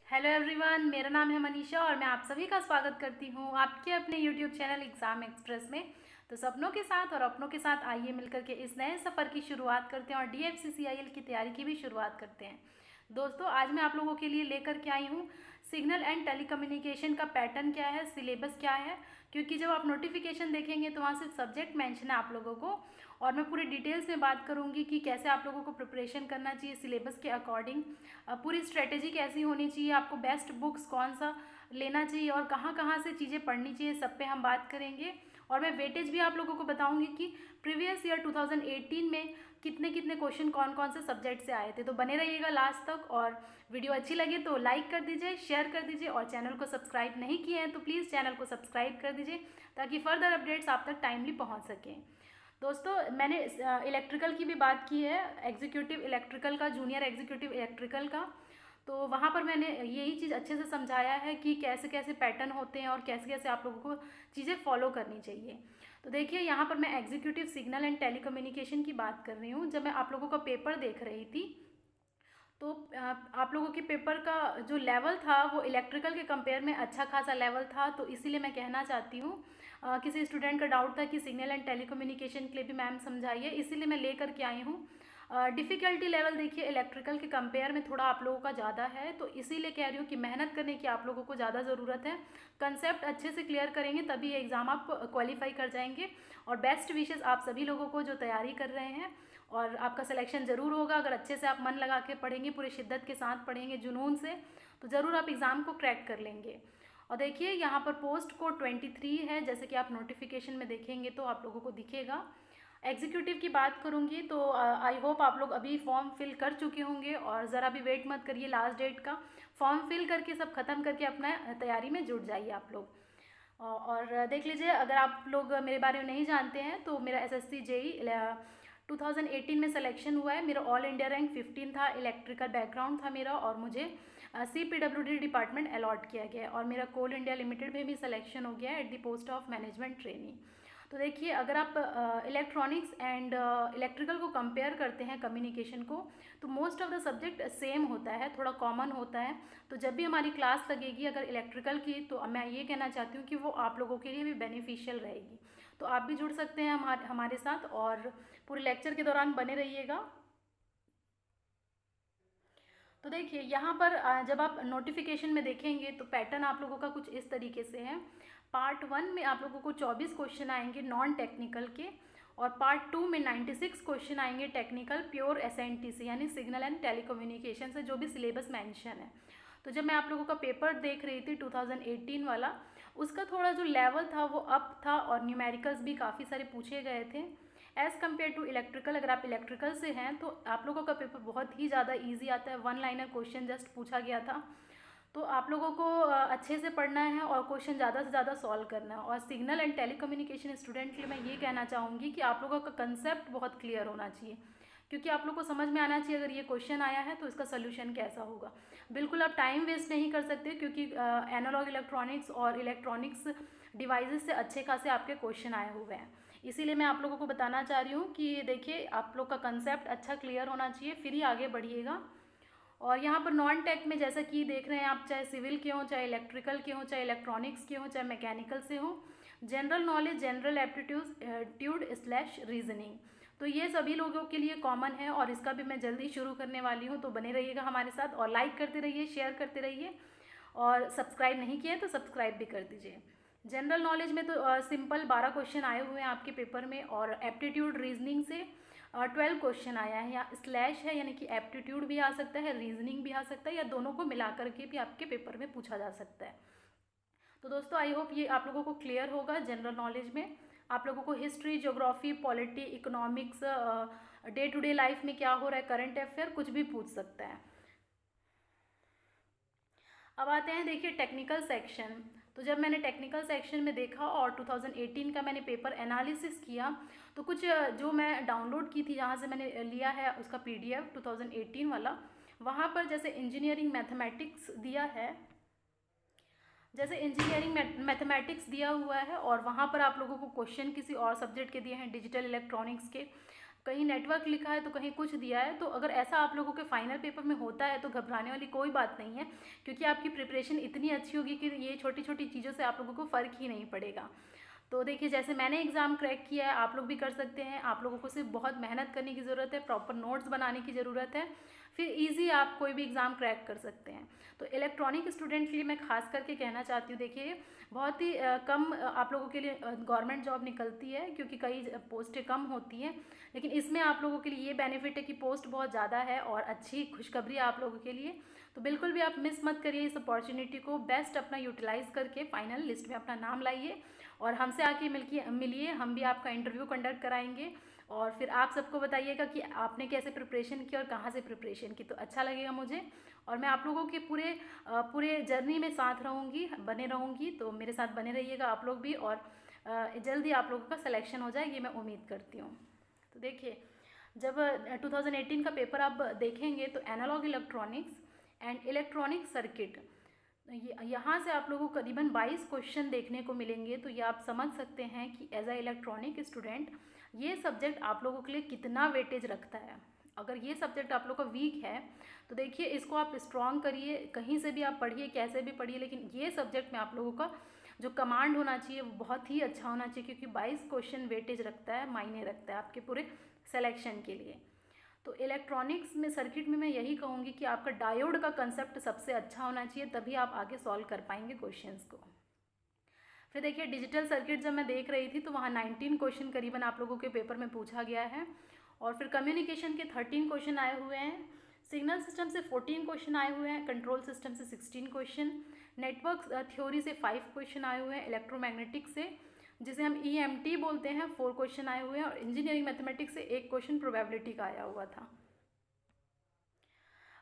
Hello everyone, मेरा नाम है मनीषा और मैं आप सभी का स्वागत करती हूँ आपके अपने यूट्यूब चैनल एग्ज़ाम एक्सप्रेस में। तो सपनों के साथ और अपनों के साथ आइए मिलकर के इस नए सफ़र की शुरुआत करते हैं और DFCCIL की तैयारी की भी शुरुआत करते हैं। दोस्तों, आज मैं आप लोगों के लिए लेकर के आई हूँ सिग्नल एंड टेलीकम्युनिकेशन का पैटर्न क्या है, सिलेबस क्या है। क्योंकि जब आप नोटिफिकेशन देखेंगे तो वहाँ सिर्फ सब्जेक्ट मेंशन है आप लोगों को, और मैं पूरी डिटेल्स में बात करूँगी कि कैसे आप लोगों को प्रिपरेशन करना चाहिए सिलेबस के अकॉर्डिंग, पूरी स्ट्रेटेजी कैसी होनी चाहिए, आपको बेस्ट बुक्स कौन सा लेना चाहिए और कहाँ कहाँ से चीज़ें पढ़नी चाहिए, सब पे हम बात करेंगे। और मैं वेटेज भी आप लोगों को बताऊंगी कि प्रीवियस ईयर 2018 में कितने कितने क्वेश्चन कौन कौन से सब्जेक्ट से आए थे। तो बने रहिएगा लास्ट तक, और वीडियो अच्छी लगे तो लाइक कर दीजिए, शेयर कर दीजिए, और चैनल को सब्सक्राइब नहीं किए हैं तो प्लीज़ चैनल को सब्सक्राइब कर दीजिए ताकि फर्दर अपडेट्स आप तक टाइमली पहुँच सकें। दोस्तों, मैंने इलेक्ट्रिकल की भी बात की है, एग्जीक्यूटिव इलेक्ट्रिकल का, जूनियर एग्जीक्यूटिव इलेक्ट्रिकल का। तो वहाँ पर मैंने यही चीज़ अच्छे से समझाया है कि कैसे कैसे पैटर्न होते हैं और कैसे कैसे आप लोगों को चीज़ें फॉलो करनी चाहिए। तो देखिए, यहाँ पर मैं एग्जीक्यूटिव सिग्नल एंड टेलीकम्युनिकेशन की बात कर रही हूँ। जब मैं आप लोगों का पेपर देख रही थी तो आप लोगों के पेपर का जो लेवल था वो इलेक्ट्रिकल के कंपेयर में अच्छा खासा लेवल था। तो इसीलिए मैं कहना चाहती हूँ, किसी स्टूडेंट का डाउट था कि सिग्नल एंड टेलीकम्युनिकेशन के लिए भी मैम समझाइए, इसीलिए मैं लेकर के आई हूँ। डिफ़िकल्टी लेवल देखिए इलेक्ट्रिकल के कंपेयर में थोड़ा आप लोगों का ज़्यादा है, तो इसीलिए कह रही हूँ कि मेहनत करने की आप लोगों को ज़्यादा ज़रूरत है। कंसेप्ट अच्छे से क्लियर करेंगे तभी एग्ज़ाम आप क्वालिफाई कर जाएंगे। और बेस्ट विशेज़ आप सभी लोगों को जो तैयारी कर रहे हैं, और आपका सिलेक्शन ज़रूर होगा अगर अच्छे से आप मन लगा के पढ़ेंगे, पूरे शिद्दत के साथ पढ़ेंगे, जुनून से, तो ज़रूर आप एग्ज़ाम को क्रैक कर लेंगे। और देखिए, यहाँ पर पोस्ट कोड 23 है, जैसे कि आप नोटिफिकेशन में देखेंगे तो आप लोगों को दिखेगा। एग्जीक्यूटिव की बात करूँगी तो आई होप आप लोग अभी फॉर्म फिल कर चुके होंगे, और ज़रा भी वेट मत करिए लास्ट डेट का। फॉर्म फिल करके सब ख़त्म करके अपना तैयारी में जुट जाइए आप लोग। और देख लीजिए, अगर आप लोग मेरे बारे में नहीं जानते हैं तो मेरा SSC JEE 2018 में सिलेक्शन हुआ है। मेरा ऑल इंडिया रैंक 15 था, इलेक्ट्रिकल बैकग्राउंड था मेरा, और मुझे CPWD डिपार्टमेंट अलॉट किया गया है, और मेरा कोल इंडिया लिमिटेड में भी सिलेक्शन हो गया है at the post of management trainee. तो देखिए, अगर आप इलेक्ट्रॉनिक्स एंड इलेक्ट्रिकल को कंपेयर करते हैं कम्युनिकेशन को, तो most of the subject same होता है, थोड़ा कॉमन होता है। तो जब भी हमारी क्लास लगेगी अगर इलेक्ट्रिकल की, तो मैं ये कहना चाहती हूँ कि वो आप लोगों के लिए भी बेनिफिशियल रहेगी। तो आप भी जुड़ सकते हैं हमारे साथ, और पूरे लेक्चर के दौरान बने रहिएगा। तो देखिए, यहाँ पर जब आप नोटिफिकेशन में देखेंगे तो पैटर्न आप लोगों का कुछ इस तरीके से है। पार्ट 1 में आप लोगों को 24 क्वेश्चन आएंगे नॉन टेक्निकल के, और पार्ट 2 में 96 क्वेश्चन आएंगे टेक्निकल प्योर SNT से, यानी सिग्नल एंड टेलीकम्युनिकेशन से, जो भी सिलेबस मेंशन है। तो जब मैं आप लोगों का पेपर देख रही थी 2018 वाला, उसका थोड़ा जो लेवल था वो अप था, और न्यूमेरिकल्स भी काफ़ी सारे पूछे गए थे एज़ कम्पेयर टू इलेक्ट्रिकल। अगर आप इलेक्ट्रिकल से हैं तो आप लोगों का पेपर बहुत ही ज़्यादा ईजी आता है, 1 लाइनर क्वेश्चन जस्ट पूछा गया था। तो आप लोगों को अच्छे से पढ़ना है और क्वेश्चन ज़्यादा से ज़्यादा सॉल्व करना है। और सिग्नल एंड टेलीकम्युनिकेशन स्टूडेंट के लिए मैं ये कहना चाहूँगी कि आप लोगों का कंसेप्ट बहुत क्लियर होना चाहिए, क्योंकि आप लोग को समझ में आना चाहिए अगर ये क्वेश्चन आया है तो इसका सोल्यूशन कैसा होगा। बिल्कुल आप टाइम वेस्ट नहीं कर सकते, क्योंकि एनालॉग इलेक्ट्रॉनिक्स और इलेक्ट्रॉनिक्स डिवाइसेस से अच्छे खासे आपके क्वेश्चन आए हुए हैं। इसीलिए मैं आप लोगों को बताना चाह रही हूँ कि देखिए, आप लोग का कंसेप्ट अच्छा क्लियर होना चाहिए, फिर ही आगे बढ़िएगा। और यहाँ पर नॉन टेक में जैसा कि देख रहे हैं आप, चाहे सिविल के हों, चाहे इलेक्ट्रिकल के हों, चाहे इलेक्ट्रॉनिक्स के हों, चाहे मैकेनिकल से हों, general knowledge, general aptitude slash reasoning, तो ये सभी लोगों के लिए कॉमन है, और इसका भी मैं जल्दी शुरू करने वाली हूँ। तो बने रहिएगा हमारे साथ, और लाइक करते रहिए, शेयर करते रहिए, और सब्सक्राइब नहीं किए तो सब्सक्राइब भी कर दीजिए। जनरल नॉलेज में तो सिंपल 12 क्वेश्चन आए हुए हैं आपके पेपर में, और एप्टीट्यूड रीजनिंग से 12 क्वेश्चन आया है। या स्लैश है, यानी कि एप्टीट्यूड भी आ सकता है, रीजनिंग भी आ सकता है, या दोनों को मिला करके भी आपके पेपर में पूछा जा सकता है। तो दोस्तों, आई होप ये आप लोगों को क्लियर होगा। जनरल नॉलेज में आप लोगों को history, geography, polity, economics, day to day life में क्या हो रहा है, करंट अफेयर, कुछ भी पूछ सकता है। अब आते हैं, देखिए, टेक्निकल सेक्शन। तो जब मैंने टेक्निकल सेक्शन में देखा और 2018 का मैंने पेपर एनालिसिस किया, तो कुछ जो मैं डाउनलोड की थी, जहाँ से मैंने लिया है उसका PDF 2018 वाला, वहाँ पर जैसे इंजीनियरिंग मैथमेटिक्स दिया है, जैसे इंजीनियरिंग मैथमेटिक्स दिया हुआ है, और वहाँ पर आप लोगों को क्वेश्चन किसी और सब्जेक्ट के दिए हैं, डिजिटल इलेक्ट्रॉनिक्स के, कहीं नेटवर्क लिखा है तो कहीं कुछ दिया है। तो अगर ऐसा आप लोगों के फाइनल पेपर में होता है तो घबराने वाली कोई बात नहीं है, क्योंकि आपकी प्रिपरेशन इतनी अच्छी होगी कि ये छोटी छोटी चीज़ों से आप लोगों को फ़र्क ही नहीं पड़ेगा। तो देखिए, जैसे मैंने एग्ज़ाम क्रैक किया है, आप लोग भी कर सकते हैं। आप लोगों को सिर्फ बहुत मेहनत करने की ज़रूरत है, प्रॉपर नोट्स बनाने की ज़रूरत है, फिर इजी आप कोई भी एग्ज़ाम क्रैक कर सकते हैं। तो इलेक्ट्रॉनिक स्टूडेंट के लिए मैं खास करके कहना चाहती हूँ, देखिए बहुत ही कम आप लोगों के लिए गवर्नमेंट जॉब निकलती है, क्योंकि कई पोस्टें कम होती हैं। लेकिन इसमें आप लोगों के लिए ये बेनिफिट है कि पोस्ट बहुत ज़्यादा है और अच्छी खुशखबरी है आप लोगों के लिए। तो बिल्कुल भी आप मिस मत करिए इस अपॉर्चुनिटी को, बेस्ट अपना यूटिलाइज़ करके फाइनल लिस्ट में अपना नाम लाइए और हमसे आके मिलिए। हम भी आपका इंटरव्यू कंडक्ट कराएंगे और फिर आप सबको बताइएगा कि आपने कैसे प्रिपरेशन की और कहाँ से प्रिपरेशन की। तो अच्छा लगेगा मुझे, और मैं आप लोगों के पूरे जर्नी में साथ रहूँगी, बने रहूँगी। तो मेरे साथ बने रहिएगा आप लोग भी, और जल्दी आप लोगों का सिलेक्शन हो जाए, ये मैं उम्मीद करती हूँ। तो देखिए, जब 2018 का पेपर आप देखेंगे तो analog electronics and electronic circuit, यहाँ से आप लोगों को करीबन 22 क्वेश्चन देखने को मिलेंगे। तो ये आप समझ सकते हैं कि एज अ इलेक्ट्रॉनिक स्टूडेंट ये सब्जेक्ट आप लोगों के लिए कितना वेटेज रखता है। अगर ये सब्जेक्ट आप लोग का वीक है तो देखिए इसको आप स्ट्रॉन्ग करिए, कहीं से भी आप पढ़िए, कैसे भी पढ़िए, लेकिन ये सब्जेक्ट में आप लोगों का जो कमांड होना चाहिए वो बहुत ही अच्छा होना चाहिए, क्योंकि 22 क्वेश्चन वेटेज रखता है, मायने रखता है आपके पूरे सिलेक्शन के लिए। तो इलेक्ट्रॉनिक्स में सर्किट में मैं यही कहूँगी कि आपका डायोड का कंसेप्ट सबसे अच्छा होना चाहिए, तभी आप आगे सॉल्व कर पाएंगे क्वेश्चंस को। फिर देखिए, डिजिटल सर्किट जब मैं देख रही थी तो वहाँ 19 क्वेश्चन करीबन आप लोगों के पेपर में पूछा गया है, और फिर कम्युनिकेशन के 13 क्वेश्चन आए हुए हैं, सिग्नल सिस्टम से 14 क्वेश्चन आए हुए हैं, कंट्रोल सिस्टम से 16 क्वेश्चन, नेटवर्क थ्योरी से 5 क्वेश्चन आए हुए हैं, इलेक्ट्रोमैग्नेटिक से जिसे हम EMT बोलते हैं 4 क्वेश्चन आए हुए हैं, और इंजीनियरिंग मैथमेटिक्स से 1 क्वेश्चन प्रोबेबिलिटी का आया हुआ था।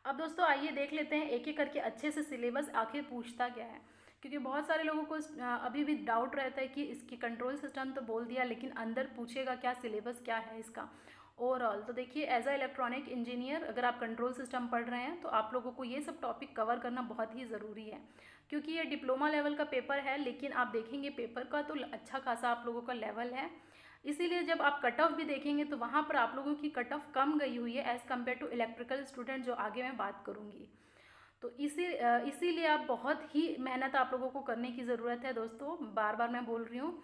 अब दोस्तों आइए देख लेते हैं एक एक करके अच्छे से सिलेबस आखिर पूछता क्या है, क्योंकि बहुत सारे लोगों को अभी भी डाउट रहता है कि इसकी कंट्रोल सिस्टम तो बोल दिया, लेकिन अंदर पूछेगा क्या, सिलेबस क्या है इसका ओवरऑल। तो देखिए, एज अ इलेक्ट्रॉनिक इंजीनियर अगर आप कंट्रोल सिस्टम पढ़ रहे हैं तो आप लोगों को ये सब टॉपिक कवर करना बहुत ही ज़रूरी है, क्योंकि ये डिप्लोमा लेवल का पेपर है। लेकिन आप देखेंगे पेपर का तो अच्छा खासा आप लोगों का लेवल है, इसीलिए जब आप कट ऑफ भी देखेंगे तो वहाँ पर आप लोगों की कट ऑफ कम गई हुई है as compared to electrical student, जो आगे मैं बात करूँगी। तो इसीलिए आप बहुत ही मेहनत आप लोगों को करने की ज़रूरत है दोस्तों, बार बार मैं बोल रही हूँ।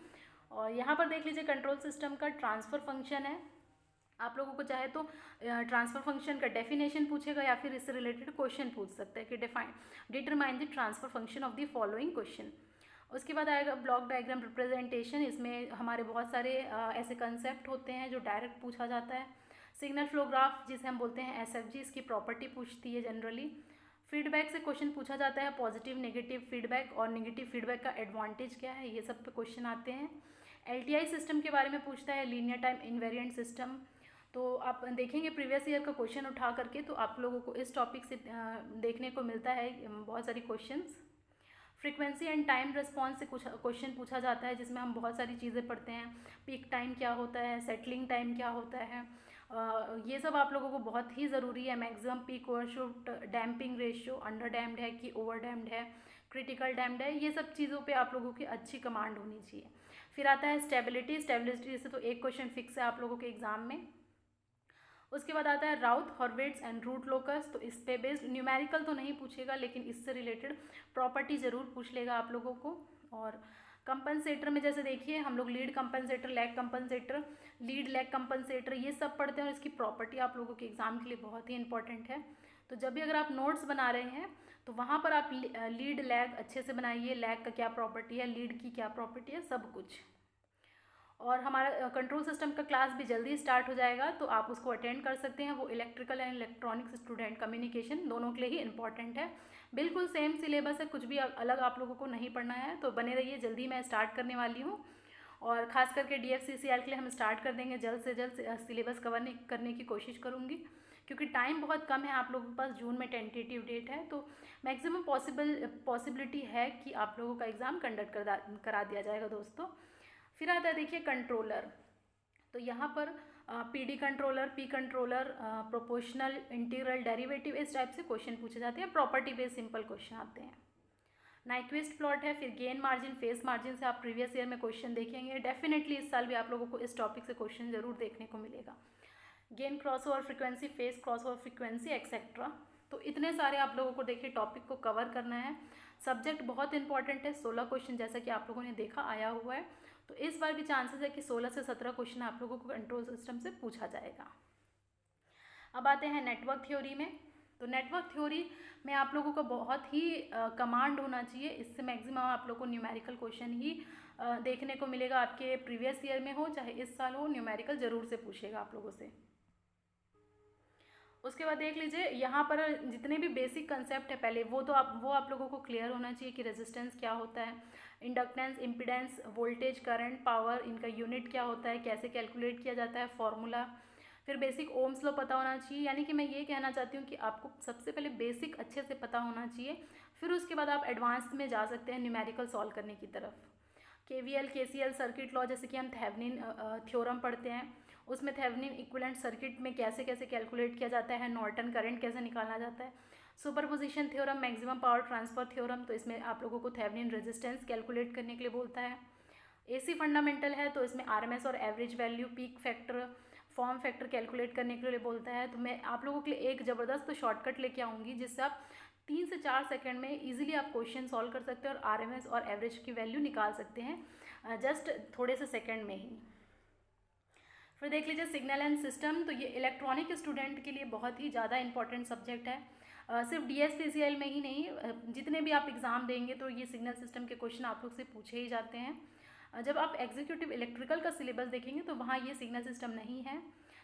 और यहाँ पर देख लीजिए, कंट्रोल सिस्टम का ट्रांसफ़र फंक्शन है। आप लोगों को चाहे तो ट्रांसफ़र फंक्शन का डेफिनेशन पूछेगा या फिर इससे रिलेटेड क्वेश्चन पूछ सकता है कि determine the transfer function of the following question. उसके बाद आएगा ब्लॉक डायग्राम रिप्रेजेंटेशन। इसमें हमारे बहुत सारे ऐसे कंसेप्ट होते हैं जो डायरेक्ट पूछा जाता है। सिग्नल फ्लो ग्राफ जिसे हम बोलते हैं SFG, इसकी प्रॉपर्टी पूछती है जनरली। फीडबैक से क्वेश्चन पूछा जाता है, पॉजिटिव नेगेटिव फीडबैक और नेगेटिव फीडबैक का एडवांटेज क्या है, ये सब पे क्वेश्चन आते हैं। LTI सिस्टम के बारे में पूछता है, लीनियर टाइम इन्वेरिएंट सिस्टम। तो आप देखेंगे प्रीवियस ईयर का क्वेश्चन उठा करके, तो आप लोगों को इस टॉपिक से देखने को मिलता है बहुत सारी questions. Frequency and time response से कुछ क्वेश्चन पूछा जाता है, जिसमें हम बहुत सारी चीज़ें पढ़ते हैं। पीक टाइम क्या होता है, सेटलिंग टाइम क्या होता है, ये सब आप लोगों को बहुत ही ज़रूरी है। Maximum peak overshoot, damping ratio, under damped है कि ओवर डैम्ड है, क्रिटिकल डैम्ड है, ये सब चीज़ों पे आप लोगों की अच्छी कमांड होनी चाहिए। फिर आता है स्टेबिलिटी। स्टेबिलिटी से तो एक क्वेश्चन फिक्स है आप लोगों के एग्जाम में। उसके बाद आता है राउथ, हॉर्विट्ज़ एंड रूट लोकस। तो इस पे बेस्ड न्यूमेरिकल तो नहीं पूछेगा, लेकिन इससे रिलेटेड प्रॉपर्टी ज़रूर पूछ लेगा आप लोगों को। और कंपनसेटर में जैसे देखिए, हम लोग lead compensator, lag compensator, lead lag compensator ये सब पढ़ते हैं, और इसकी प्रॉपर्टी आप लोगों के एग्जाम के लिए बहुत ही इंपॉर्टेंट है। तो जब भी अगर आप नोट्स बना रहे हैं तो वहाँ पर आप लीड लैग अच्छे से बनाइए, लैग का क्या प्रॉपर्टी है, लीड की क्या प्रॉपर्टी है, सब कुछ। और हमारा कंट्रोल सिस्टम का क्लास भी जल्दी स्टार्ट हो जाएगा, तो आप उसको अटेंड कर सकते हैं। वो electrical and electronics student communication दोनों के लिए ही इंपॉर्टेंट है। बिल्कुल सेम सिलेबस है, कुछ भी अलग आप लोगों को नहीं पढ़ना है। तो बने रहिए, जल्दी मैं स्टार्ट करने वाली हूँ, और ख़ास करके DFCCL के लिए हम स्टार्ट कर देंगे जल्द से जल्द। सिलेबस कवर करने की कोशिश करूँगी, क्योंकि टाइम बहुत कम है आप लोगों के पास। जून में टेंटेटिव डेट है, तो मैक्सिमम पॉसिबिलिटी है कि आप लोगों का एग्ज़ाम कंडक्ट करा दिया जाएगा दोस्तों। फिर आता है देखिए कंट्रोलर। तो यहाँ पर PD controller, P controller, proportional, integral, derivative, इस टाइप से क्वेश्चन पूछे जाते हैं। प्रॉपर्टी बेस्ड सिंपल क्वेश्चन आते हैं। नाइक्विस्ट प्लॉट है। फिर गेन मार्जिन, फेस मार्जिन से आप प्रीवियस ईयर में क्वेश्चन देखेंगे। डेफिनेटली इस साल भी आप लोगों को इस टॉपिक से क्वेश्चन जरूर देखने को मिलेगा। Gain cross over frequency, face cross over frequency etcetera. तो इतने सारे आप लोगों को देखिए टॉपिक को कवर करना है। सब्जेक्ट बहुत इंपॉर्टेंट है, 16 क्वेश्चन जैसा कि आप लोगों ने देखा आया हुआ है। तो इस बार भी चांसेस है कि 16 से 17 क्वेश्चन आप लोगों को कंट्रोल सिस्टम से पूछा जाएगा। अब आते हैं नेटवर्क थ्योरी में। तो नेटवर्क थ्योरी में आप लोगों को बहुत ही कमांड होना चाहिए। इससे मैक्सिमम आप लोगों को न्यूमेरिकल क्वेश्चन ही देखने को मिलेगा, आपके प्रीवियस ईयर में हो चाहे इस साल हो, न्यूमेरिकल ज़रूर से पूछेगा आप लोगों से। उसके बाद देख लीजिए यहाँ पर जितने भी बेसिक कंसेप्ट है पहले वो आप लोगों को क्लियर होना चाहिए कि रेजिस्टेंस क्या होता है, inductance, impedance, voltage, current, power, इनका यूनिट क्या होता है, कैसे कैलकुलेट किया जाता है, फॉर्मूला। फिर बेसिक ओम्स लॉ पता होना चाहिए। यानी कि मैं ये कहना चाहती हूँ कि आपको सबसे पहले बेसिक अच्छे से पता होना चाहिए, फिर उसके बाद आप एडवांस में जा सकते हैं न्यूमेरिकल सॉल्व करने की तरफ। KVL, KCL, सर्किट लॉ, जैसे कि हम थेवेनिन थ्योरम पढ़ते हैं, उसमें थेवेनिन इक्विवेलेंट सर्किट में कैसे कैसे कैलकुलेट किया जाता है, नॉर्टन करंट कैसे निकाला जाता है, superposition theorem, maximum power transfer theorem, तो इसमें आप लोगों को थेवेनिन रेजिस्टेंस कैलकुलेट करने के लिए बोलता है। AC फंडामेंटल है तो इसमें RMS और average value, peak factor, form factor calculate करने के लिए बोलता है। तो मैं आप लोगों के लिए एक ज़बरदस्त शॉर्टकट लेके आऊँगी जिससे आप 3 से 4 सेकंड में इजीली आप क्वेश्चन सॉल्व कर सकते हैं और RMS और एवरेज की वैल्यू निकाल सकते हैं जस्ट थोड़े से सेकंड में ही। फिर देख लीजिए सिग्नल एंड सिस्टम। तो ये इलेक्ट्रॉनिक स्टूडेंट के लिए बहुत ही ज़्यादा इंपॉर्टेंट सब्जेक्ट है। सिर्फ DSPCL में ही नहीं, जितने भी आप एग्ज़ाम देंगे तो ये सिग्नल सिस्टम के क्वेश्चन आप लोग से पूछे ही जाते हैं। जब आप एग्जीक्यूटिव इलेक्ट्रिकल का सिलेबस देखेंगे तो वहाँ ये सिग्नल सिस्टम नहीं है,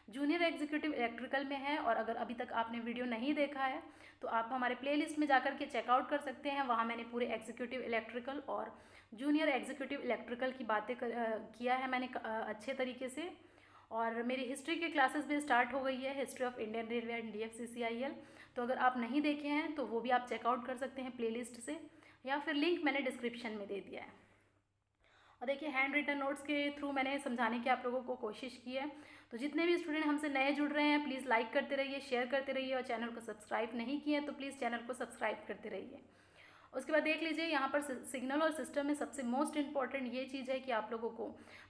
जूनियर एग्जीक्यूटिव इलेक्ट्रिकल में है। और अगर अभी तक आपने वीडियो नहीं देखा है तो आप हमारे प्लेलिस्ट में जाकर के चेकआउट कर सकते हैं। वहाँ मैंने पूरे एग्जीक्यूटिव इलेक्ट्रिकल और जूनियर एग्जीक्यूटिव इलेक्ट्रिकल की बातें किया है मैंने अच्छे तरीके से। और मेरी हिस्ट्री की क्लासेस भी स्टार्ट हो गई है, history of Indian railway and DFCCIL। तो अगर आप नहीं देखे हैं तो वो भी आप चेकआउट कर सकते हैं प्लेलिस्ट से, या फिर लिंक मैंने डिस्क्रिप्शन में दे दिया है। और देखिए हैंड रिटन नोट्स के थ्रू मैंने समझाने की आप लोगों को कोशिश की है। तो जितने भी स्टूडेंट हमसे नए जुड़ रहे हैं प्लीज़ लाइक करते रहिए, शेयर करते रहिए, और चैनल को सब्सक्राइब नहीं किए तो प्लीज़ चैनल को सब्सक्राइब करते रहिए। उसके बाद देख लीजिए यहाँ पर सिग्नल और सिस्टम में सबसे मोस्ट इम्पॉर्टेंट ये चीज़ है कि आप लोगों को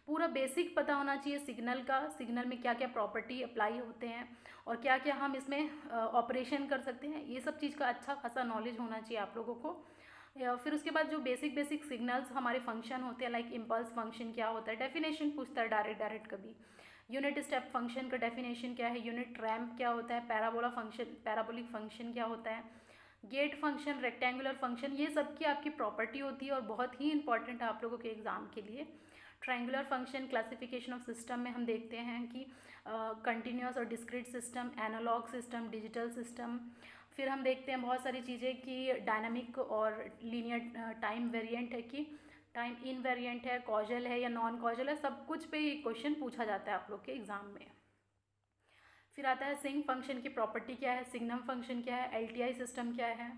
पूरा बेसिक पता होना चाहिए सिग्नल का, सिग्नल में क्या क्या प्रॉपर्टी अप्लाई होते हैं और क्या क्या हम इसमें ऑपरेशन कर सकते हैं, ये सब चीज़ का अच्छा खासा नॉलेज होना चाहिए आप लोगों को। फिर उसके बाद जो बेसिक सिग्नल्स हमारे फंक्शन होते हैं, लाइक इम्पल्स फंक्शन क्या होता है, डेफिनेशन पूछता है डायरेक्ट कभी, यूनिट स्टेप फंक्शन का डेफिनेशन क्या है, यूनिट रैम्प क्या होता है, पैराबोलिक फंक्शन क्या होता है, गेट फंक्शन, रेक्टेंगुलर फंक्शन, ये सब की आपकी प्रॉपर्टी होती है और बहुत ही इंपॉर्टेंट है आप लोगों के एग्ज़ाम के लिए। Triangular function, classification of system में हम देखते हैं कि कंटिन्यूस और discrete system, analog system, digital system. फिर हम देखते हैं बहुत सारी चीज़ें कि डायनामिक और लीनियर टाइम वेरिएंट है कि टाइम इनवेरिएंट है, कॉजल है या नॉन कॉजल है, सब कुछ पे ये क्वेश्चन पूछा जाता है आप लोग के एग्ज़ाम में। फिर आता है सिंक फंक्शन की प्रॉपर्टी क्या है, सिग्नम फंक्शन क्या है, LTI सिस्टम क्या है।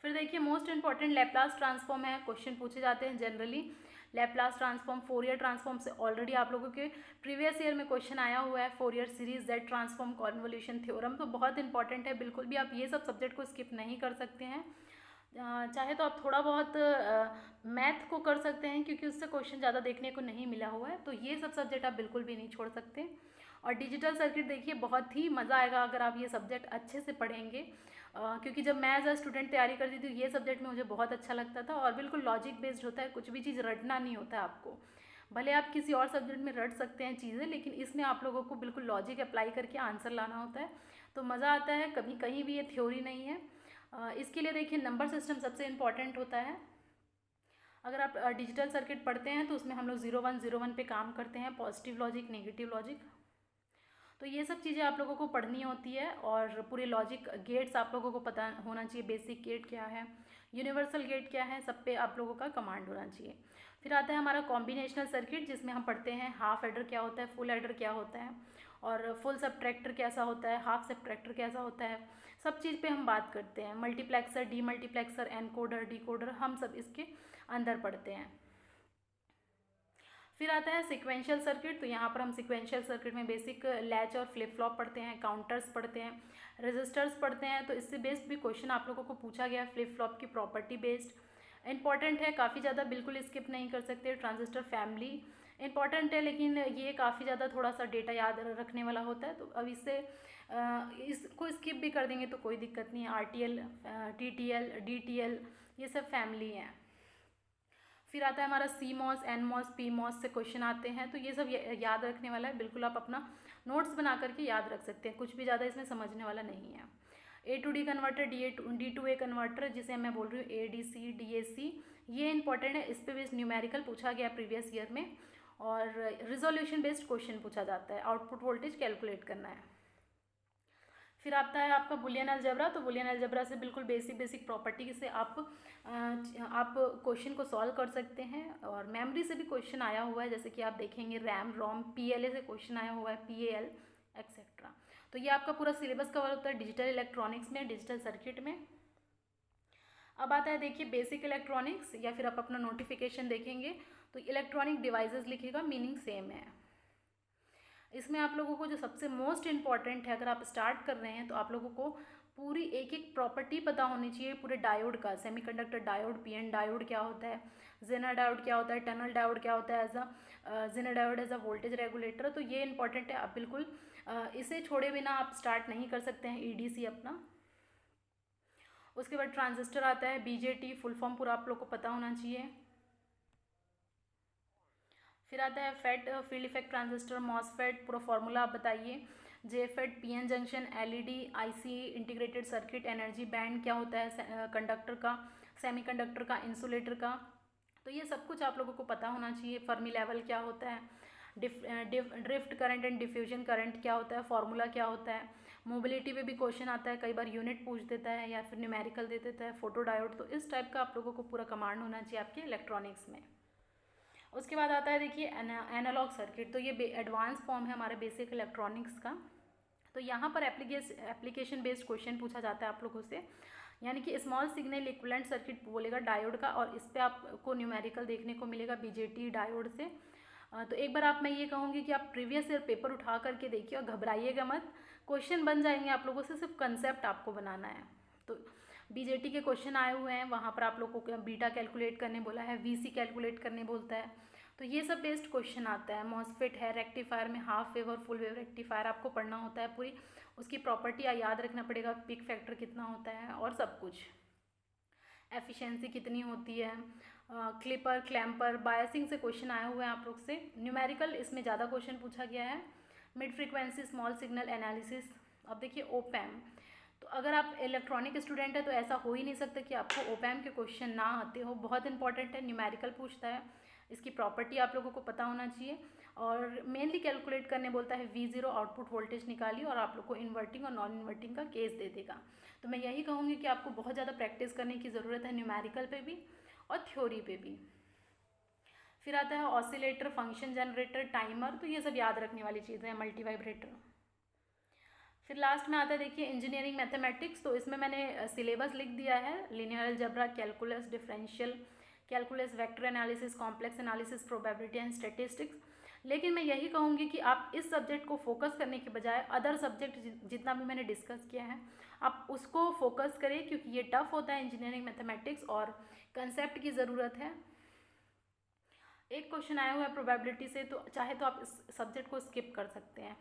फिर देखिए मोस्ट इंपॉर्टेंट लैप्लास ट्रांसफॉर्म है, क्वेश्चन पूछे जाते हैं generally. Laplace transform, Fourier transform से ऑलरेडी आप लोगों के प्रीवियस ईयर में क्वेश्चन आया हुआ है, Fourier series, Z transform, convolution theorem, तो बहुत इंपॉर्टेंट है, बिल्कुल भी आप ये सब सब्जेक्ट को स्किप नहीं कर सकते हैं। चाहे तो आप थोड़ा बहुत मैथ को कर सकते हैं क्योंकि उससे क्वेश्चन ज़्यादा देखने को नहीं मिला हुआ है, तो ये सब सब्जेक्ट आप बिल्कुल भी नहीं छोड़ सकते। और डिजिटल सर्किट देखिए बहुत ही मज़ा आएगा अगर आप ये सब्जेक्ट अच्छे से पढ़ेंगे, क्योंकि जब मैं एज अ स्टूडेंट तैयारी करती थी ये सब्जेक्ट में मुझे बहुत अच्छा लगता था और बिल्कुल लॉजिक बेस्ड होता है, कुछ भी चीज़ रटना नहीं होता है आपको। भले आप किसी और सब्जेक्ट में रट सकते हैं चीज़ें, लेकिन इसमें आप लोगों को बिल्कुल लॉजिक अप्लाई करके आंसर लाना होता है, तो मज़ा आता है, कभी कहीं भी ये थ्योरी नहीं है। इसके लिए देखिए नंबर सिस्टम सबसे इम्पॉर्टेंट होता है। अगर आप डिजिटल सर्किट पढ़ते हैं तो उसमें हम लोग 0101 पे काम करते हैं, पॉजिटिव लॉजिक, नेगेटिव लॉजिक, तो ये सब चीज़ें आप लोगों को पढ़नी होती है। और पूरे लॉजिक गेट्स आप लोगों को पता होना चाहिए, बेसिक गेट क्या है, यूनिवर्सल गेट क्या है, सब पे आप लोगों का कमांड होना चाहिए। फिर आता है हमारा कॉम्बिनेशनल सर्किट, जिसमें हम पढ़ते हैं हाफ एडर क्या होता है, फुल एडर क्या होता है, और फुल सबट्रैक्टर कैसा होता है, हाफ सबट्रैक्टर कैसा होता है, सब चीज़ पे हम बात करते हैं। मल्टीप्लेक्सर, डीमल्टीप्लेक्सर, एनकोडर, डिकोडर, हम सब इसके अंदर पढ़ते हैं। फिर आता है सिक्वेंशियल सर्किट, तो यहाँ पर हम सिक्वेंशियल सर्किट में बेसिक लैच और फ्लिप फ्लॉप पढ़ते हैं, काउंटर्स पढ़ते हैं, रेजिस्टर्स पढ़ते हैं। तो इससे बेस्ड भी क्वेश्चन आप लोगों को पूछा गया, फ्लिप फ्लॉप की प्रॉपर्टी बेस्ड इंपॉर्टेंट है, काफ़ी ज़्यादा, बिल्कुल स्किप नहीं कर सकते। ट्रांजिस्टर फैमिली इम्पॉर्टेंट है, लेकिन ये काफ़ी ज़्यादा थोड़ा सा डेटा याद रखने वाला होता है, तो अब इससे इसको स्किप भी कर देंगे तो कोई दिक्कत नहीं है। RTL, TTL, DTL ये सब फैमिली हैं। फिर आता है हमारा CMOS, NMOS, PMOS से क्वेश्चन आते हैं, तो ये सब याद रखने वाला है। बिल्कुल आप अपना नोट्स बना करके याद रख सकते हैं, कुछ भी ज़्यादा इसमें समझने वाला नहीं है। A to D converter, D to A converter, जिसे मैं बोल रही हूँ ADC, DAC, ये इंपॉर्टेंट है। इस पर बेस्ड न्यूमेरिकल पूछा गया प्रीवियस ईयर में, और रिजोल्यूशन बेस्ड क्वेश्चन पूछा जाता है, आउटपुट वोल्टेज कैलकुलेट करना है। फिर आता है आपका बुलियन अलजेब्रा। तो बुलियन अलजेब्रा से बिल्कुल बेसिक प्रॉपर्टी से आप क्वेश्चन को सॉल्व कर सकते हैं, और मेमोरी से भी क्वेश्चन आया हुआ है, जैसे कि आप देखेंगे रैम रोम, PLA से क्वेश्चन आया हुआ है, PAL एक्सेट्रा। तो ये आपका पूरा सिलेबस कवर होता है डिजिटल इलेक्ट्रॉनिक्स में, डिजिटल सर्किट में। अब आता है देखिए बेसिक इलेक्ट्रॉनिक्स, या फिर आप अपना नोटिफिकेशन देखेंगे तो इलेक्ट्रॉनिक डिवाइसेस लिखेगा, मीनिंग सेम है। इसमें आप लोगों को जो सबसे मोस्ट इम्पॉर्टेंट है, अगर आप स्टार्ट कर रहे हैं तो आप लोगों को पूरी एक एक प्रॉपर्टी पता होनी चाहिए पूरे डायोड का। सेमीकंडक्टर डायोड, PN डायोड क्या होता है, जेनर डायोड क्या होता है, टनल डायोड क्या होता है, Zener diode as a voltage regulator. तो ये इंपॉर्टेंट है, आप बिल्कुल इसे छोड़े बिना आप स्टार्ट नहीं कर सकते हैं EDC अपना। उसके बाद ट्रांजिस्टर आता है, BJT, फुल फॉर्म पूरा आप लोग को पता होना चाहिए। फिर आता है FET, field effect transistor, MOSFET, पूरा फॉर्मूला आप बताइए। JFET, PN junction, LED, IC, integrated circuit, energy band क्या होता है कंडक्टर का, सेमीकंडक्टर का, इंसुलेटर का। तो ये सब कुछ आप लोगों को पता होना चाहिए। फर्मी लेवल क्या होता है, drift current and diffusion current क्या होता है, फॉर्मूला क्या होता है। मोबिलिटी पे भी क्वेश्चन आता है, कई बार यूनिट पूछ देता है या फिर न्यूमेरिकल दे देता है, फोटो डायोड। तो इस टाइप का आप लोगों को पूरा कमांड होना चाहिए आपके इलेक्ट्रॉनिक्स में। उसके बाद आता है देखिए एनालॉग सर्किट। तो ये एडवांस फॉर्म है हमारे बेसिक इलेक्ट्रॉनिक्स का। तो यहाँ पर एप्लीकेशन बेस्ड क्वेश्चन पूछा जाता है आप लोगों से, यानी कि स्मॉल सिग्नल इक्विवेलेंट सर्किट बोलेगा डायोड का, और इस पर आपको न्यूमेरिकल देखने को मिलेगा BJT डायोड से। तो एक बार मैं ये कहूँगी कि आप प्रीवियस ईयर पेपर उठा करके देखिए, और घबराइएगा मत, क्वेश्चन बन जाएंगे आप लोगों से, सिर्फ कंसेप्ट आपको बनाना है। तो BJT के क्वेश्चन आए हुए हैं, वहाँ पर आप लोगों को बीटा कैलकुलेट करने बोला है, VC कैलकुलेट करने बोलता है। तो ये सब बेस्ड क्वेश्चन आता है। मॉसफेट है, रेक्टिफायर में हाफ वेव और फुल वेव रेक्टिफायर आपको पढ़ना होता है, पूरी उसकी प्रॉपर्टी याद रखना पड़ेगा, पिक फैक्टर कितना होता है और सब कुछ, एफिशिएंसी कितनी होती है, क्लिपर क्लैम्पर, बायसिंग से क्वेश्चन आए हुए हैं आप लोग से। न्यूमेरिकल इसमें ज़्यादा क्वेश्चन पूछा गया है। Mid frequency small signal analysis. अब देखिए ओपैम, तो अगर आप इलेक्ट्रॉनिक स्टूडेंट है तो ऐसा हो ही नहीं सकता कि आपको ओपैम के क्वेश्चन ना आते हो, बहुत इंपॉर्टेंट है। न्यूमेरिकल पूछता है, इसकी प्रॉपर्टी आप लोगों को पता होना चाहिए, और मेनली कैलकुलेट करने बोलता है V0 आउटपुट वोल्टेज निकालिए, और आप लोग को इन्वर्टिंग और नॉन इन्वर्टिंग का केस दे देगा। तो मैं यही कहूँगी कि आपको बहुत ज़्यादा प्रैक्टिस करने की ज़रूरत है न्यूमेरिकल पे भी और थ्योरी पे भी। फिर आता है ऑसिलेटर, फंक्शन जनरेटर, टाइमर। तो ये सब याद रखने वाली चीज़ें हैं, मल्टी वाइब्रेटर। फिर लास्ट में आता है देखिए इंजीनियरिंग मैथमेटिक्स। तो इसमें मैंने सिलेबस लिख दिया है, linear algebra, calculus, differential calculus, vector analysis, complex analysis, probability and statistics. लेकिन मैं यही कहूँगी कि आप इस सब्जेक्ट को फोकस करने के बजाय अदर सब्जेक्ट जितना भी मैंने डिस्कस किया है आप उसको फोकस करें, क्योंकि ये टफ होता है इंजीनियरिंग मैथमेटिक्स और कंसेप्ट की ज़रूरत है। एक क्वेश्चन आया हुआ है प्रोबेबिलिटी से, तो चाहे तो आप इस सब्जेक्ट को स्किप कर सकते हैं,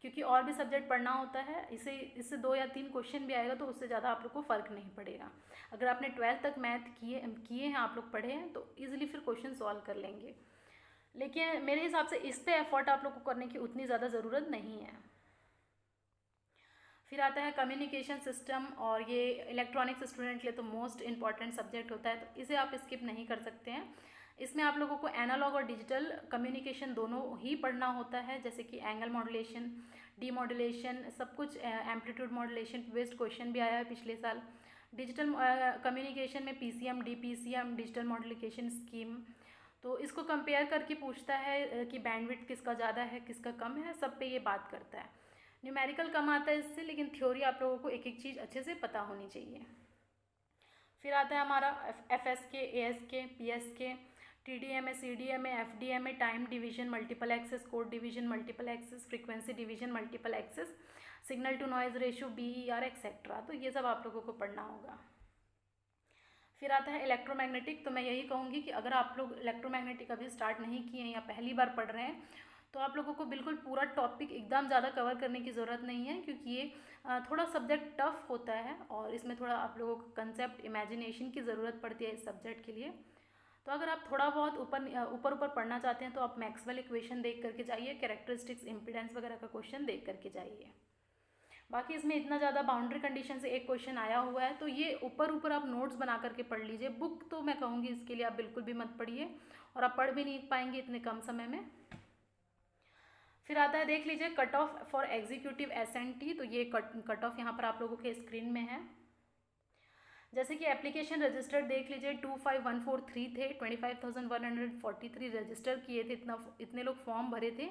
क्योंकि और भी सब्जेक्ट पढ़ना होता है। इससे 2 या 3 क्वेश्चन भी आएगा तो उससे ज़्यादा आप लोग को फ़र्क नहीं पड़ेगा। अगर आपने 12th तक मैथ किए हैं, आप लोग पढ़े हैं, तो ईजिली फिर क्वेश्चन सॉल्व कर लेंगे। लेकिन मेरे हिसाब से इस पर एफर्ट आप लोग को करने की उतनी ज़्यादा ज़रूरत नहीं है। फिर आता है कम्युनिकेशन सिस्टम, और ये इलेक्ट्रॉनिक्स स्टूडेंट के लिए तो मोस्ट इंपॉर्टेंट सब्जेक्ट होता है, तो इसे आप स्किप नहीं कर सकते हैं। इसमें आप लोगों को एनालॉग और डिजिटल कम्युनिकेशन दोनों ही पढ़ना होता है, जैसे कि एंगल मॉड्यूलेशन, डीमॉड्यूलेशन, सब कुछ, एम्पलीट्यूड मॉड्यूलेशन बेस्ड क्वेश्चन भी आया है पिछले साल। डिजिटल कम्युनिकेशन में PCM, DPCM, डिजिटल मॉड्यूलिकेशन स्कीम। तो इसको कंपेयर करके पूछता है कि बैंडविड्थ किसका ज़्यादा है, किसका कम है, सब पे ये बात करता है। न्यूमेरिकल कम आता है इससे, लेकिन थ्योरी आप लोगों को एक एक चीज़ अच्छे से पता होनी चाहिए। फिर आता है हमारा FSK, ASK, PSK, TDMA, CDMA, FDMA, time division, multiple access, code division, multiple access, frequency division, multiple access, signal to noise ratio, BER etcetera. तो ये सब आप लोगों को पढ़ना होगा। फिर आता है इलेक्ट्रोमैग्नेटिक। तो मैं यही कहूँगी कि अगर आप लोग इलेक्ट्रोमैग्नेटिक अभी स्टार्ट नहीं किए हैं या पहली बार पढ़ रहे हैं, तो आप लोगों को बिल्कुल पूरा टॉपिक एकदम ज़्यादा कवर करने की ज़रूरत नहीं है, क्योंकि ये थोड़ा सब्जेक्ट टफ होता है और इसमें थोड़ा आप लोगों को कंसेप्ट इमेजिनेशन की ज़रूरत पड़ती है इस सब्जेक्ट के लिए। तो अगर आप थोड़ा बहुत ऊपर ऊपर पढ़ना चाहते हैं तो आप मैक्सवेल इक्वेशन देख करके जाइए, कैरेक्टरिस्टिक्स, इम्पीडेंस वगैरह का क्वेश्चन देख करके जाइए। बाकी इसमें इतना ज़्यादा बाउंड्री कंडीशन से एक क्वेश्चन आया हुआ है, तो ये ऊपर ऊपर आप नोट्स बना करके पढ़ लीजिए। बुक तो मैं कहूँगी इसके लिए आप बिल्कुल भी मत पढ़िए, और आप पढ़ भी नहीं पाएंगे इतने कम समय में। फिर आता है, देख लीजिए, cut off for executive SNT. तो ये कट ऑफ यहाँ पर आप लोगों के स्क्रीन में है। जैसे कि एप्लीकेशन रजिस्टर्ड देख लीजिए 25143 थे, 25,143 रजिस्टर किए थे, इतने लोग फॉर्म भरे थे,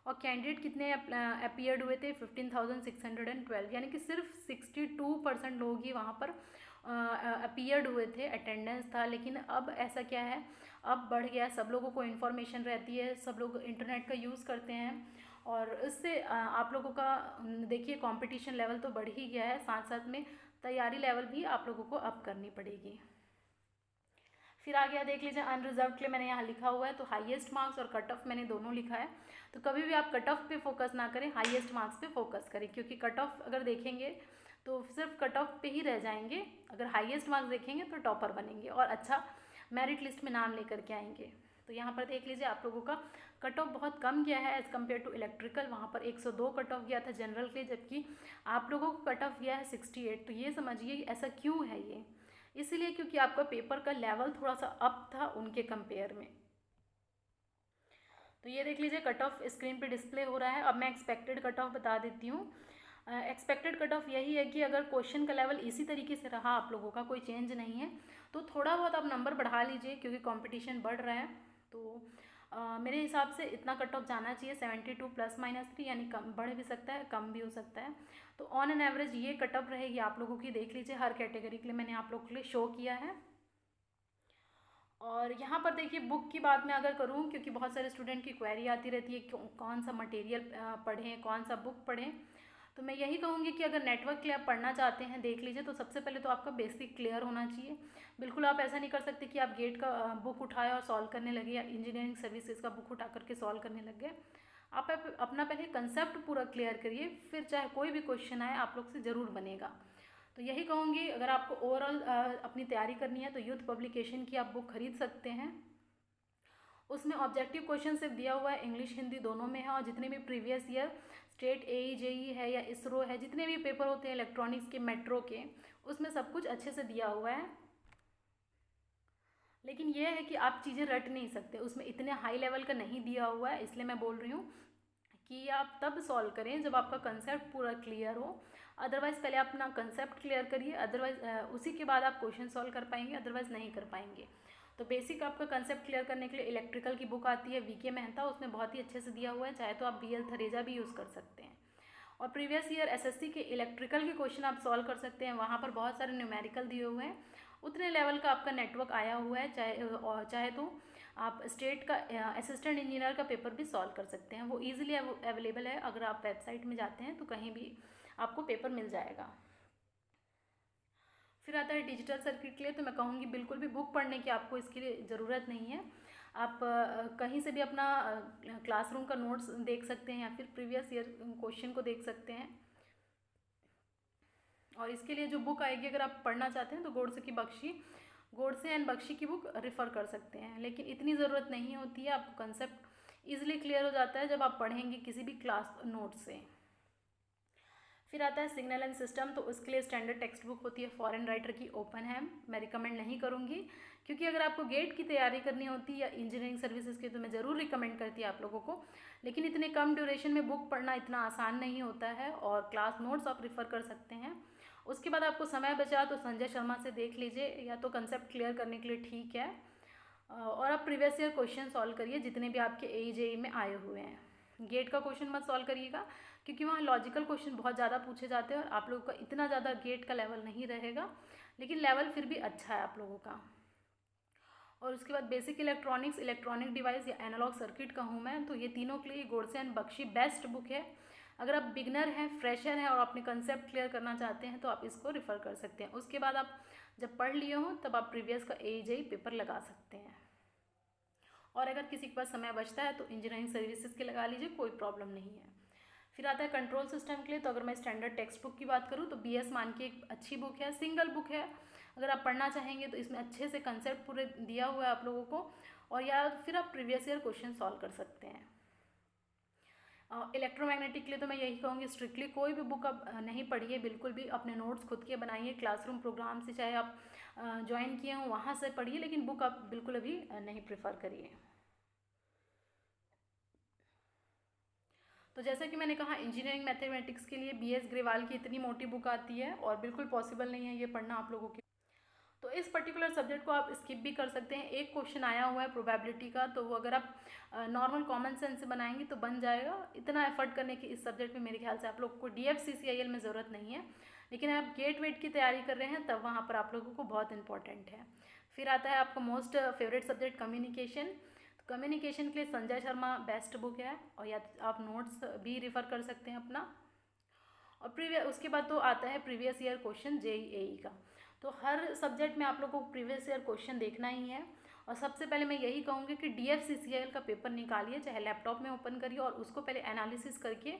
और कैंडिडेट कितने अपीयर्ड हुए थे 15,612, यानी कि सिर्फ 62% लोग ही वहाँ पर अपीयर्ड हुए थे, अटेंडेंस था। लेकिन अब ऐसा क्या है, अब बढ़ गया, सब लोगों को इन्फॉर्मेशन रहती है, सब लोग इंटरनेट का यूज़ करते हैं, और इससे आप लोगों का देखिए कंपटीशन लेवल तो बढ़ ही गया है, साथ साथ में तैयारी लेवल भी आप लोगों को अप करनी पड़ेगी। फिर आ गया, देख लीजिए, अनरिजर्व के लिए मैंने यहाँ लिखा हुआ है, तो हाईएस्ट मार्क्स और कट ऑफ मैंने दोनों लिखा है। तो कभी भी आप कट ऑफ पे फोकस ना करें, हाईएस्ट मार्क्स पे फोकस करें, क्योंकि कट ऑफ अगर देखेंगे तो सिर्फ कट ऑफ पे ही रह जाएंगे। अगर हाईएस्ट मार्क्स देखेंगे तो टॉपर बनेंगे और अच्छा मेरिट लिस्ट में नाम लेकर के आएंगे। तो यहाँ पर देख लीजिए, आप लोगों का कट ऑफ बहुत कम गया है एज़ कम्पेयर टू इलेक्ट्रिकल। वहाँ पर 102 कट ऑफ गया था जनरल के, जबकि आप लोगों को कट ऑफ गया है 68। तो ये समझिए ऐसा क्यों है, ये इसीलिए क्योंकि आपका पेपर का लेवल थोड़ा सा अप था उनके कंपेयर में। तो ये देख लीजिए, कट ऑफ स्क्रीन पे डिस्प्ले हो रहा है। अब मैं एक्सपेक्टेड कट ऑफ बता देती हूँ। एक्सपेक्टेड कट ऑफ यही है कि अगर क्वेश्चन का लेवल इसी तरीके से रहा, आप लोगों का कोई चेंज नहीं है, तो थोड़ा बहुत आप नंबर बढ़ा लीजिए, क्योंकि कंपटीशन बढ़ रहा है। तो मेरे हिसाब से इतना कट ऑफ जाना चाहिए 72 ±3, यानी कम बढ़ भी सकता है, कम भी हो सकता है। तो ऑन एन एवरेज ये कट ऑफ रहेगी आप लोगों की। देख लीजिए, हर कैटेगरी के लिए मैंने आप लोगों के लिए शो किया है। और यहाँ पर देखिए, बुक की बात मैं अगर करूँ, क्योंकि बहुत सारे स्टूडेंट की क्वेरी आती रहती है कौन सा मटेरियल पढ़ें, कौन सा बुक पढ़ें, तो मैं यही कहूँगी कि अगर नेटवर्क के लिए आप पढ़ना चाहते हैं, देख लीजिए, तो सबसे पहले तो आपका बेसिक क्लियर होना चाहिए। बिल्कुल आप ऐसा नहीं कर सकते कि आप गेट का बुक उठाए और सॉल्व करने लगे, या इंजीनियरिंग सर्विसेज का बुक उठा करके सॉल्व करने लग गए। आप अपना पहले कंसेप्ट पूरा क्लियर करिए, फिर चाहे कोई भी क्वेश्चन आए आप लोग से ज़रूर बनेगा। तो यही कहूँगी, अगर आपको ओवरऑल अपनी तैयारी करनी है तो यूथ पब्लिकेशन की आप बुक खरीद सकते हैं। उसमें ऑब्जेक्टिव क्वेश्चन सिर्फ दिया हुआ है, इंग्लिश हिंदी दोनों में है, और जितने भी previous year state AE JE है या इसरो है, जितने भी पेपर होते हैं इलेक्ट्रॉनिक्स के, मेट्रो के, उसमें सब कुछ अच्छे से दिया हुआ है। लेकिन ये है कि आप चीज़ें रट नहीं सकते, उसमें इतने हाई लेवल का नहीं दिया हुआ है, इसलिए मैं बोल रही हूँ कि आप तब सॉल्व करें जब आपका कंसेप्ट पूरा क्लियर हो। अदरवाइज़ पहले अपना कंसेप्ट क्लियर करिए, अदरवाइज़ उसी के बाद आप क्वेश्चन सॉल्व कर पाएंगे, अदरवाइज़ नहीं कर पाएंगे। तो बेसिक आपका कंसेप्ट क्लियर करने के लिए इलेक्ट्रिकल की बुक आती है VK मेहता, उसमें बहुत ही अच्छे से दिया हुआ है, चाहे तो आप BL थरेजा भी यूज़ कर सकते हैं। और प्रीवियस ईयर SSC के इलेक्ट्रिकल के क्वेश्चन आप सॉल्व कर सकते हैं, वहाँ पर बहुत सारे न्यूमेरिकल दिए हुए हैं, उतने लेवल का आपका नेटवर्क आया हुआ है। चाहे तो आप स्टेट का असिस्टेंट इंजीनियर का पेपर भी सॉल्व कर सकते हैं, वो ईजिली अवेलेबल है। अगर आप वेबसाइट में जाते हैं तो कहीं भी आपको पेपर मिल जाएगा। फिर आता है डिजिटल सर्किट के लिए, तो मैं कहूँगी बिल्कुल भी बुक पढ़ने की आपको इसके लिए ज़रूरत नहीं है। आप कहीं से भी अपना क्लासरूम का नोट्स देख सकते हैं, या फिर प्रीवियस ईयर क्वेश्चन को देख सकते हैं। और इसके लिए जो बुक आएगी, अगर आप पढ़ना चाहते हैं, तो गोडसे एंड बख्शी की बुक रेफ़र कर सकते हैं। लेकिन इतनी ज़रूरत नहीं होती है, आपको कंसेप्ट ईजिली क्लियर हो जाता है जब आप पढ़ेंगे किसी भी क्लास नोट से। फिर आता है सिग्नल एंड सिस्टम, तो उसके लिए स्टैंडर्ड टेक्स्ट बुक होती है फॉरेन राइटर की, ओपनहैम। मैं रिकमेंड नहीं करूँगी, क्योंकि अगर आपको गेट की तैयारी करनी होती या इंजीनियरिंग सर्विसेज की, तो मैं ज़रूर रिकमेंड करती आप लोगों को। लेकिन इतने कम ड्यूरेशन में बुक पढ़ना इतना आसान नहीं होता है, और क्लास नोट्स आप रेफ़र कर सकते हैं। उसके बाद आपको समय बचा तो संजय शर्मा से देख लीजिए, या तो कंसेप्ट क्लियर करने के लिए ठीक है, और आप प्रीवियस ईयर क्वेश्चन सॉल्व करिए जितने भी आपके AE JE में आए हुए हैं। गेट का क्वेश्चन मत सॉल्व करिएगा, क्योंकि वहाँ लॉजिकल क्वेश्चन बहुत ज़्यादा पूछे जाते हैं, और आप लोगों का इतना ज़्यादा गेट का लेवल नहीं रहेगा, लेकिन लेवल फिर भी अच्छा है आप लोगों का। और उसके बाद बेसिक इलेक्ट्रॉनिक डिवाइस या एनालॉग सर्किट का हूँ मैं, तो ये तीनों के लिए Godse and Bakshi best book है। अगर आप बिगनर हैं, फ्रेशर हैं और अपने कंसेप्ट क्लियर करना चाहते हैं तो आप इसको रेफ़र कर सकते हैं। उसके बाद आप जब पढ़ लिए हों तब आप प्रीवियस का AJE पेपर लगा सकते हैं। और अगर किसी के पास समय बचता है तो इंजीनियरिंग सर्विसेज के लगा लीजिए, कोई प्रॉब्लम नहीं है। फिर आता है कंट्रोल सिस्टम के लिए। तो अगर मैं स्टैंडर्ड टेक्स्ट बुक की बात करूँ तो BS मान की एक अच्छी बुक है, सिंगल बुक है। अगर आप पढ़ना चाहेंगे तो इसमें अच्छे से कंसेप्ट पूरे दिया हुआ है आप लोगों को, और या फिर आप प्रीवियस ईयर क्वेश्चन सॉल्व कर सकते हैं। इलेक्ट्रोमैग्नेटिक के लिए तो मैं यही कहूँगी, स्ट्रिक्टली कोई भी बुक आप नहीं पढ़िए, बिल्कुल भी अपने नोट्स खुद के बनाइए। क्लासरूम प्रोग्राम से चाहे आप ज्वाइन किए हों वहाँ से पढ़िए, लेकिन बुक आप बिल्कुल अभी नहीं प्रेफर करिए। तो जैसा कि मैंने कहा, इंजीनियरिंग मैथमेटिक्स के लिए BS ग्रेवाल की इतनी मोटी बुक आती है और बिल्कुल पॉसिबल नहीं है ये पढ़ना आप लोगों के। तो इस पर्टिकुलर सब्जेक्ट को आप स्किप भी कर सकते हैं। एक क्वेश्चन आया हुआ है प्रोबेबिलिटी का, तो वो अगर आप नॉर्मल कॉमन सेंस से बनाएंगे तो बन जाएगा। इतना एफर्ट करने की इस सब्जेक्ट में मेरे ख्याल से आप लोग को DFCCIL में ज़रूरत नहीं है, लेकिन आप गेट वेट की तैयारी कर रहे हैं तब वहाँ पर आप लोगों को बहुत इंपॉर्टेंट है। फिर आता है आपका मोस्ट फेवरेट सब्जेक्ट कम्युनिकेशन। तो कम्युनिकेशन के लिए संजय शर्मा बेस्ट बुक है, और या आप नोट्स भी रिफ़र कर सकते हैं अपना। और उसके बाद तो आता है प्रीवियस ईयर क्वेश्चन JEE का। तो हर सब्जेक्ट में आप लोगों को प्रीवियस ईयर क्वेश्चन देखना ही है। और सबसे पहले मैं यही कहूँगी कि DFCCIL का पेपर निकालिए, चाहे लैपटॉप में ओपन करिए और उसको पहले एनालिसिस करके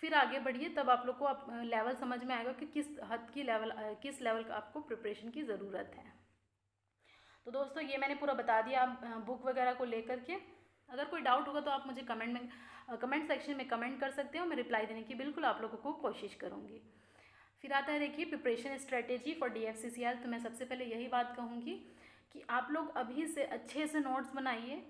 फिर आगे बढ़िए। तब आप लोग को लेवल समझ में आएगा कि किस लेवल का आपको प्रिपरेशन की ज़रूरत है। तो दोस्तों ये मैंने पूरा बता दिया आप बुक वगैरह को लेकर के। अगर कोई डाउट होगा तो आप मुझे कमेंट सेक्शन में कमेंट कर सकते हो, मैं रिप्लाई देने की बिल्कुल आप लोगों को कोशिश करूँगी। फिर आता है देखिए प्रिपरेशन स्ट्रेटेजी फॉर DFCCIL। तो मैं सबसे पहले यही बात कहूँगी कि आप लोग अभी से अच्छे से नोट्स बनाइए,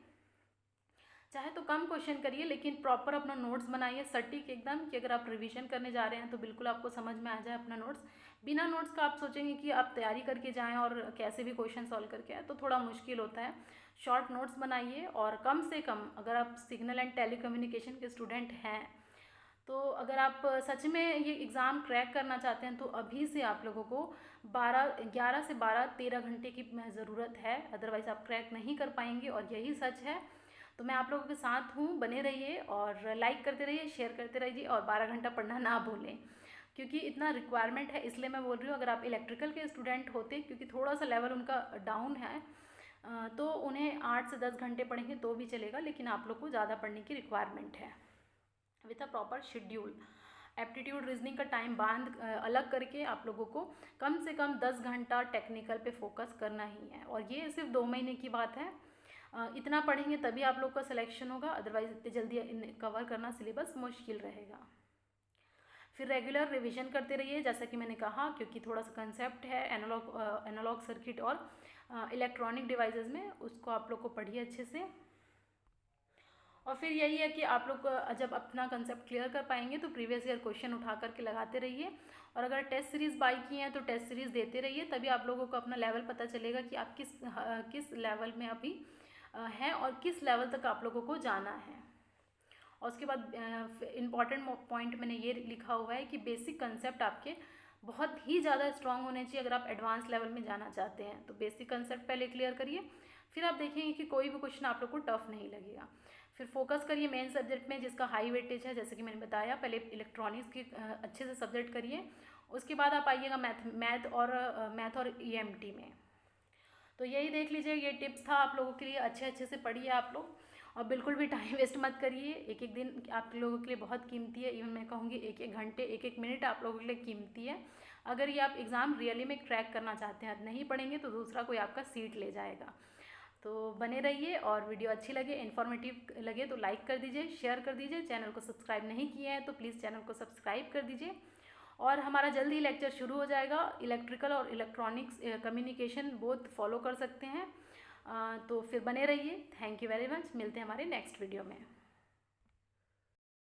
चाहे तो कम क्वेश्चन करिए लेकिन प्रॉपर अपना नोट्स बनाइए सटीक एकदम, कि अगर आप रिवीजन करने जा रहे हैं तो बिल्कुल आपको समझ में आ जाए अपना नोट्स। बिना नोट्स का आप सोचेंगे कि आप तैयारी करके जाएं और कैसे भी क्वेश्चन सॉल्व करके आए तो थोड़ा मुश्किल होता है। शॉर्ट नोट्स बनाइए, और कम से कम अगर आप सिग्नल एंड टेलीकम्युनिकेशन के स्टूडेंट हैं तो अगर आप सच में ये एग्ज़ाम क्रैक करना चाहते हैं तो अभी से आप लोगों को 11 से 13 घंटे की ज़रूरत है, अदरवाइज़ आप क्रैक नहीं कर पाएंगे, और यही सच है। तो मैं आप लोगों के साथ हूँ, बने रहिए और लाइक करते रहिए, शेयर करते रहिए, और 12 घंटा पढ़ना ना भूलें, क्योंकि इतना रिक्वायरमेंट है। इसलिए मैं बोल रही हूँ, अगर आप इलेक्ट्रिकल के स्टूडेंट होते, क्योंकि थोड़ा सा लेवल उनका डाउन है, तो उन्हें 8 से 10 घंटे पढ़ेंगे तो भी चलेगा, लेकिन आप लोग को ज़्यादा पढ़ने की रिक्वायरमेंट है with a proper schedule. Aptitude reasoning का टाइम अलग करके आप लोगों को कम से कम 10 घंटा टेक्निकल पे फोकस करना ही है, और ये सिर्फ 2 महीने की बात है। इतना पढ़ेंगे तभी आप लोग का सिलेक्शन होगा, अदरवाइज इतनी जल्दी कवर करना सिलेबस मुश्किल रहेगा। फिर रेगुलर रिवीजन करते रहिए, जैसा कि मैंने कहा, क्योंकि थोड़ा सा कंसेप्ट है एनालॉग सर्किट और इलेक्ट्रॉनिक डिवाइसेस में, उसको आप लोग को पढ़िए अच्छे से। और फिर यही है कि आप लोग जब अपना कंसेप्ट क्लियर कर पाएंगे तो प्रीवियस ईयर क्वेश्चन उठा करके लगाते रहिए, और अगर टेस्ट सीरीज़ बाई की हैं तो टेस्ट सीरीज़ देते रहिए, तभी आप लोगों को अपना लेवल पता चलेगा कि आप किस लेवल में अभी हैं और किस लेवल तक आप लोगों को जाना है। और उसके बाद इम्पॉर्टेंट पॉइंट मैंने ये लिखा हुआ है कि बेसिक कंसेप्ट आपके बहुत ही ज़्यादा स्ट्रांग होने चाहिए अगर आप एडवांस लेवल में जाना चाहते हैं। तो बेसिक कंसेप्ट पहले क्लियर करिए, फिर आप देखेंगे कि कोई भी क्वेश्चन आप लोग को टफ नहीं लगेगा। फिर फोकस करिए मेन सब्जेक्ट में जिसका हाई वेटेज है, जैसे कि मैंने बताया, पहले इलेक्ट्रॉनिक्स की अच्छे से सब्जेक्ट करिए, उसके बाद आप आइएगा मैथ और EMT में। तो यही देख लीजिए, ये टिप्स था आप लोगों के लिए। अच्छे से पढ़िए आप लोग, और बिल्कुल भी टाइम वेस्ट मत करिए। एक दिन आप लोगों के लिए बहुत कीमती है, इवन मैं कहूँगी 1 घंटे 1 मिनट आप लोगों के लिए कीमती है। अगर ये आप एग्ज़ाम रियली में क्रैक करना चाहते हैं, नहीं पढ़ेंगे तो दूसरा कोई आपका सीट ले जाएगा। तो बने रहिए, और वीडियो अच्छी लगे, इन्फॉर्मेटिव लगे तो लाइक कर दीजिए, शेयर कर दीजिए। चैनल को सब्सक्राइब नहीं किया है तो प्लीज़ चैनल को सब्सक्राइब कर दीजिए। और हमारा जल्दी लेक्चर शुरू हो जाएगा, इलेक्ट्रिकल और इलेक्ट्रॉनिक्स कम्युनिकेशन बोथ फॉलो कर सकते हैं। तो फिर बने रहिए। थैंक यू वेरी मच, मिलते हैं हमारे नेक्स्ट वीडियो में।